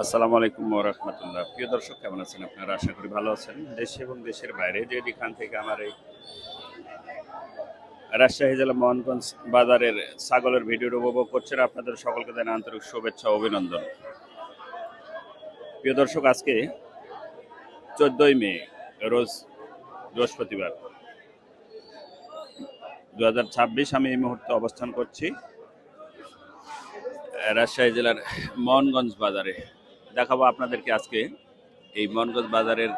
আসসালামু আলাইকুম ওয়া রাহমাতুল্লাহ। প্রিয় দর্শক, কেমন আছেন আপনারা? আশা করি ভালো আছেন। দেশে এবং দেশের বাইরে যেখান থেকে আমার এই রাজশাহী জেলা মোহনগঞ্জ বাজারের ছাগলের ভিডিওটি উপভোগ করছেন, আপনাদের সকলকে জানাই আন্তরিক শুভেচ্ছা ও অভিনন্দন। প্রিয় দর্শক, আজকে 14ই মে, রোজ বৃহস্পতিবার 2026। আমি এই মুহূর্তে অবস্থান করছি রাজশাহী জেলার মোহনগঞ্জ বাজারে। দেখাবো আপনাদেরকে আজকে এই মোহনগঞ্জ বাজারের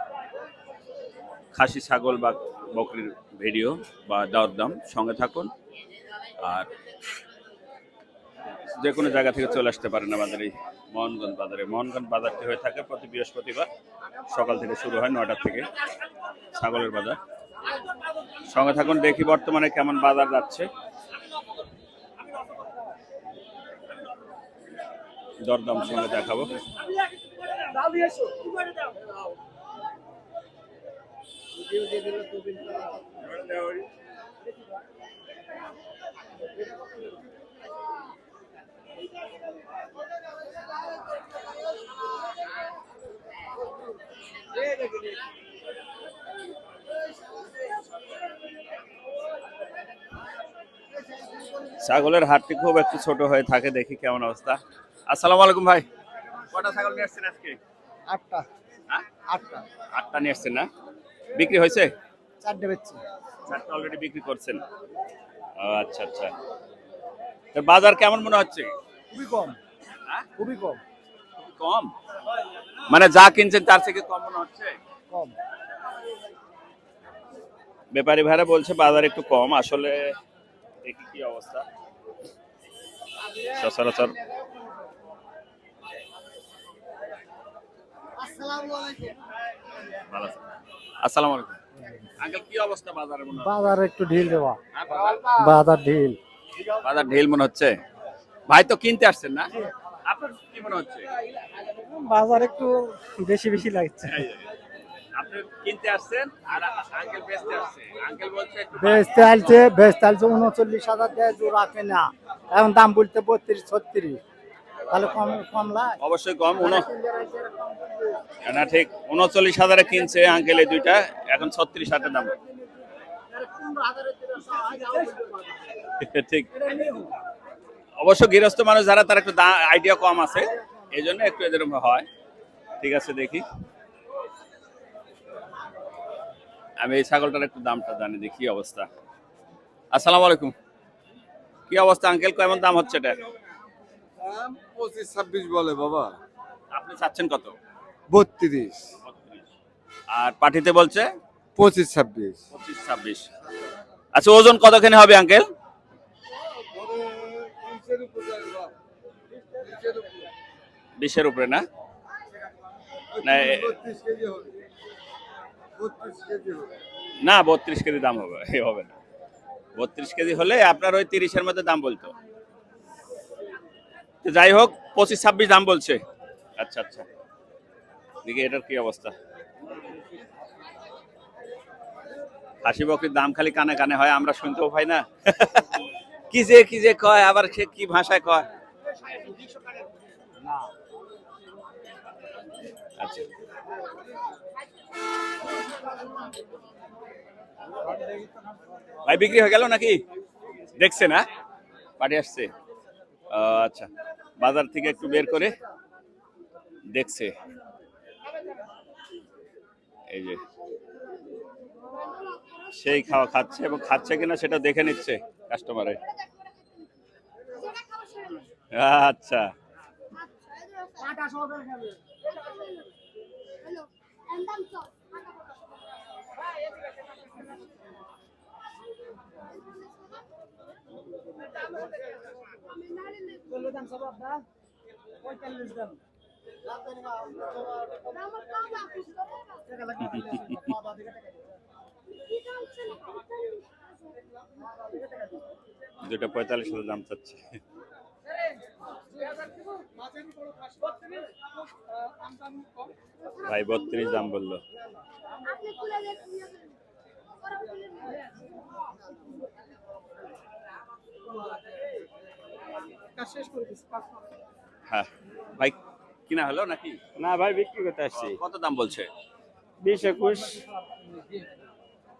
খাসি ছাগল বা বকরির ভিডিও বা দরদাম। সঙ্গে থাকুন, আর যে কোনো জায়গা থেকে চলে আসতে পারেন আমাদের এই মোহনগঞ্জ বাজারে। মোহনগঞ্জ বাজারটি হয়ে থাকে প্রতি বৃহস্পতিবার, সকাল থেকে শুরু হয় 9টা থেকে ছাগলের বাজার। সঙ্গে থাকুন, দেখি বর্তমানে কেমন বাজার যাচ্ছে, দরদাম সঙ্গে দেখাবো। ছাগলের হাটটি খুব একটু ছোট হয়ে থাকে, দেখি কেমন অবস্থা। আসসালামু আলাইকুম ভাই, কটা ছাগল নিয়ে আসছেন আজকে? 8টা। হ্যাঁ, 8টা। 8টা নিয়ে আসছেন না? বিক্রি হয়েছে? 4টে বেচছি। 4টা অলরেডি বিক্রি করছেন? আচ্ছা আচ্ছা। তো বাজার কেমন মনে হচ্ছে? খুবই কম। হ্যাঁ, খুবই কম। কম মানে যা কিনছেন তার থেকে কম মনে হচ্ছে? কম। ব্যাপারী ভাইরা বলছে বাজার একটু কম। আসলে দেখি কি অবস্থা। সচরাচর ভালো আছে। আসসালামু আলাইকুম আঙ্কেল, কি অবস্থা বাজারের মনে হচ্ছে? বাজার একটু ঢিল দেওয়া। বাজার ঢিল। বাজার ঢিল মনে হচ্ছে। ভাই তো কিনতে আসছেন না, আপনার কি মনে হচ্ছে? বাজার একটু বেশি বেশি লাগছে। আপনি কিনতে আসছেন আর আঙ্কেল বেচতে আসছে। আঙ্কেল বলছে বেচতে আলছে 39,000 দেয়, জোড়া কেনা। এখন দাম বলতে 32-36। তাহলে কম কম লাগে। অবশ্যই কম। না ঠিক 39,000 কিনছে আঙ্কেল এই দুইটা, এখন 36,000 দাম। ঠিক। অবশ্য গৃহস্থ মানুষ যারা, তার একটু আইডিয়া কম আছে, এই জন্য একটু এরকম হয়। ঠিক আছে, দেখি আমি এই ছাগলটার একটু দামটা জানি, দেখি অবস্থা। আসসালামু আলাইকুম, কি অবস্থা আঙ্কেল, কেমন দাম হচ্ছে এটা? 25-26 বলে বাবা। আপনি চাচ্ছেন কত? 32। আর পাঠিতে বলছে 25-26। 25-26। আচ্ছা, ওজন কতখানি হবে আঙ্কেল? 20-এর উপরে না? না, 32 কেজি দাম হবে, হবে না। 32 কেজি হলে আপনার ওই 30-এর মধ্যে দাম বলতো। যাই হোক, 25-26 দাম বলছে। আচ্ছা আচ্ছা, দেখি এটার কি অবস্থা। খাসি বকরির দাম খালি কানে কানে হয়, আমরা শুনতেও পাই না। কি যে কয়, আবার সে কি ভাষায় কয়। আচ্ছা, ভাই বিক্রি হয়ে গেল নাকি? দেখছে না, পাঠিয়ে আসছে। আচ্ছা, বাজার থেকে একটু বের করে দেখছে। এই যে সেই খাওয়া খাচ্ছে, এবং খাচ্ছে কিনা সেটা দেখে নিচ্ছে কাস্টমারে। আচ্ছা, দুটো 45 দাম চাচ্ছে। ভাই 32 দাম বললো। হ্যাঁ ভাই, কিনা হলো নাকি? না ভাই, বিক্রি করতে আসছি। কত দাম বলছে? 20-21।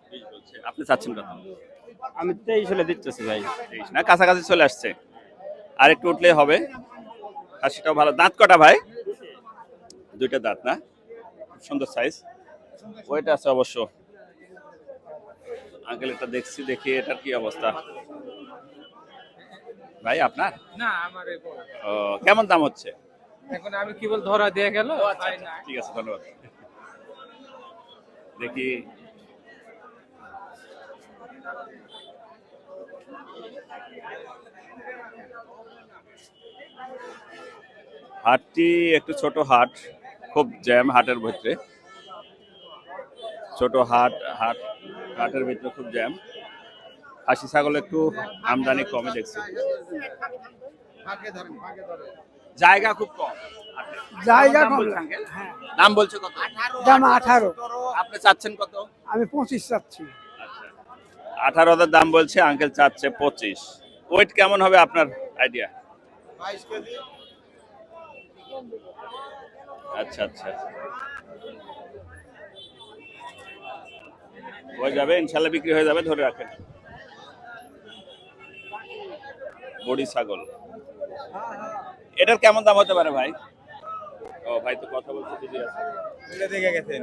20 বলছে। আপনি চাচ্ছেন কত? আমি 23 হলে দিতেছি ভাই। 23 না, কাছাকাছি চলে আসছে। আর একটু উঠলে হবে। খাসিটাও ভালো। দাঁত কটা ভাই? দুইটা দাঁত না? খুব সুন্দর সাইজ। ওইটা আছে অবশ্য। আঙ্কেল এটা দেখছি, দেখি এটার কি অবস্থা। ভাই আপনার? না আমার ও, কেমন দাম হচ্ছে? এখন আমি কি বল ধরা দিয়ে গেল ভাই না। ঠিক আছে, ধন্যবাদ। দেখি হাটটি একটু ছোট হাট, খুব জ্যাম হাটের ভিতরে। ছোট হাটের ভিতরে খুব জ্যাম। খাসি ছাগল একটু আমদানি কমই দেখছি। জায়গা খুব কম হাটে। জায়গা দাম কম। বলছে আঙ্কেল? দাম বলছে কত? দাম 18, আপনি চাচ্ছেন কত? আমি 25 চাচ্ছি। 18,000 দাম বলছে, আঙ্কেল চাচ্ছে 25। ওয়েট কেমন হবে আপনার আইডিয়া? 22 কেজি। আচ্ছা আচ্ছা, হয়ে যাবে ইনশাল্লাহ, বিক্রি হয়ে যাবে, ধরে রাখেন। বড়ি ছাগল, এটার কেমন দাম হতে পারে ভাই? ও ভাই তো কথা বলছে, দিদি আছে। এটা দেখে গেছেন।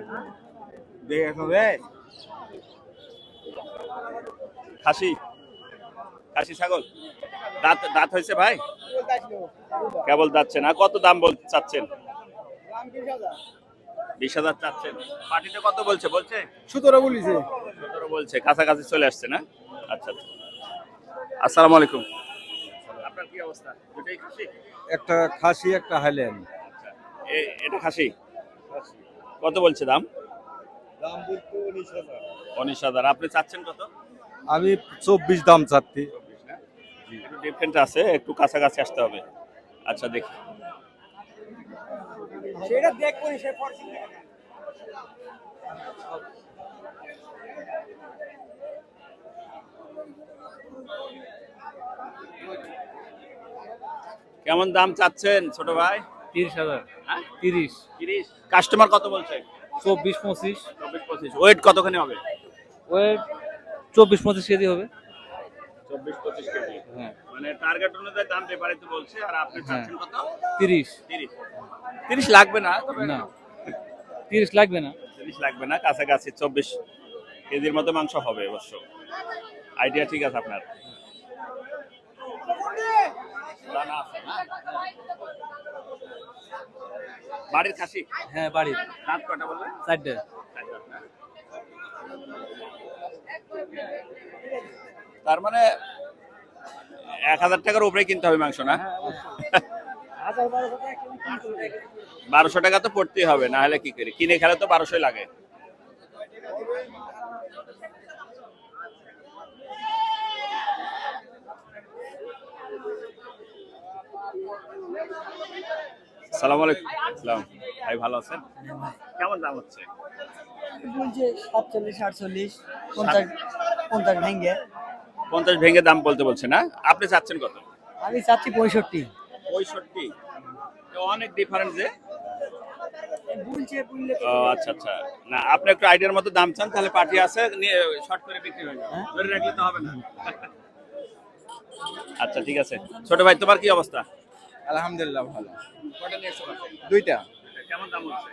দেখে হবে। খাসি ছাগল, দাঁত হয়েছে ভাই? কেবল যাচ্ছে না। কত দাম চাচ্ছেন? 20,000 চাচ্ছেন। পার্টিতে কত বলছে? 17 বলিছে। 17 বলছে, কাছাকাছি চলে আসছে না? আচ্ছা আচ্ছা। আসসালামু আলাইকুম। আপনার কি অবস্থা? দুটাই খাসি? একটা খাসি, একটা হাইল্যান্ড। আচ্ছা, এটা খাসি। কত বলছে দাম? দাম বলতে 19,000। 19,000। আপনি চাচ্ছেন কত? আমি 24 দাম চাচ্ছি। একটু ডিফারেন্ট আছে, একটু কাছাকাছি আসতে হবে। আচ্ছা দেখি। সেটা দেখবো সে পড়ছে। কেমন দাম চাচ্ছেন ছোট ভাই? 30,000। হ্যাঁ? 30, 30। কাস্টমার কত বলছে? 24-25। 24-25। ওয়েট কতখানি হবে? ওয়েট 24-25 কেজি হবে। 24-25 কেজি। হ্যাঁ মানে টার্গেট অনুযায়ী দাম বিপরীত বলছে, আর আপনি চাচ্ছেন কত? 30। 30 লাগবে না, তবে না 30 লাগবে না। 30 লাগবে না, কাছাকাছি 24 কেজির মতো মাংস হবে অবশ্য। আইডিয়া ঠিক আছে আপনার। দানা আছে না? বাড়ির খাসি? হ্যাঁ বাড়ির দাঁত কটা বললেন? 4টে। তার মানে 1,000 টাকার উপরে কিনতে হবে মাংস, না? 1200 টাকা তো পড়তেই হবে, না হলে কি করি? কিনে খেলে তো 1200 লাগে। আসসালামু আলাইকুম। আসসালাম ভাই, ভালো আছেন? কেমন দাম হচ্ছে? বলছে 47, 48, 50, 50 ভেঙে। 50 ভেঙে দাম বলছে না? আপনি চাচ্ছেন কত? আমি চাচ্ছি 65। 65। অনেক ডিফারেন্স যে। বলছে বললে ও আচ্ছা আচ্ছা, না আপনি একটু আইডিয়ার মতো দাম চান, তাহলে পার্টি আছে, নিয়ে শর্ট করে বিক্রি হয়ে যাবে। ধরে রাখলে তো হবে না। আচ্ছা ঠিক আছে। ছোট ভাই, তোমার কি অবস্থা? আলহামদুলিল্লাহ ভালো। কয়টা নিয়েছো বাসায়? দুইটা। কেমন দাম হচ্ছে?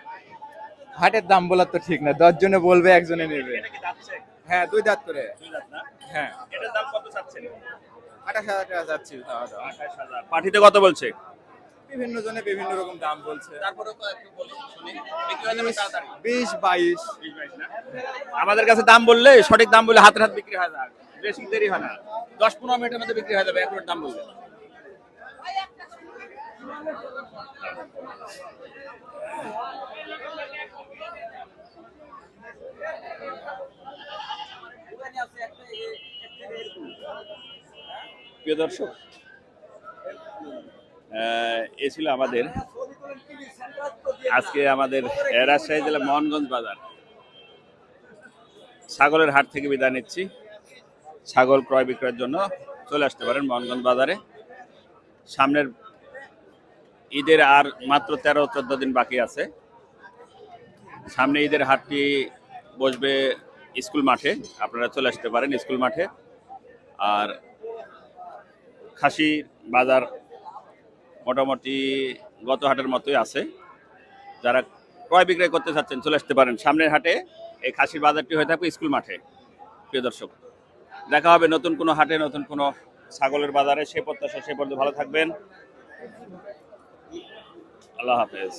হাটের দাম বলা তো ঠিক না, 10 জনে বলবে, একজনে নেবে। এটা কি যাচ্ছে? হ্যাঁ, 2 দাঁত করে। 2 দাঁত না? হ্যাঁ, এটার দাম কত চাচ্ছেন? 28,000 টাকা যাচ্ছি। 28,000। পার্টিতে কত বলছে? বিভিন্ন জনে বিভিন্ন রকম দাম বলছে। তারপরে তো একটু বলুন শুনি। বিক্রি হয়ে যাবে তাড়াতাড়ি। 20, 22। 20-22 না? আমাদের কাছে দাম বললে, সঠিক দাম বলে হাতের হাত বিক্রি হয়ে যায়, বেশি দেরি হয় না। 10-15 মিনিটের মধ্যে বিক্রি হয়ে যাবে একবার দাম বললে। প্রিয় দর্শক, এ ছিল আমাদের আজকে আমাদের রাজশাহী জেলা মোহনগঞ্জ বাজার ছাগলের হাট থেকে বিদায় নিচ্ছি। ছাগল ক্রয় বিক্রয়ের জন্য চলে আসতে পারেন মোহনগঞ্জ বাজারে। সামনের ঈদের আর মাত্র 13-14 দিন বাকি আছে। সামনে ঈদের হাটটি বসবে স্কুল মাঠে, আপনারা চলে আসতে পারেন স্কুল মাঠে। আর খাসি বাজার মোটামুটি গত হাটের মতোই আছে। যারা ক্রয় বিক্রয় করতে চাচ্ছেন চলে আসতে পারেন সামনের হাটে। এই খাসির বাজারটি হয়ে থাকবে স্কুল মাঠে। প্রিয় দর্শক, দেখা হবে নতুন কোনো হাটে, নতুন কোনো ছাগলের বাজারে। সে প্রত্যাশা, সে পর্যন্ত ভালো থাকবেন। আল্লাহ হাফেজ।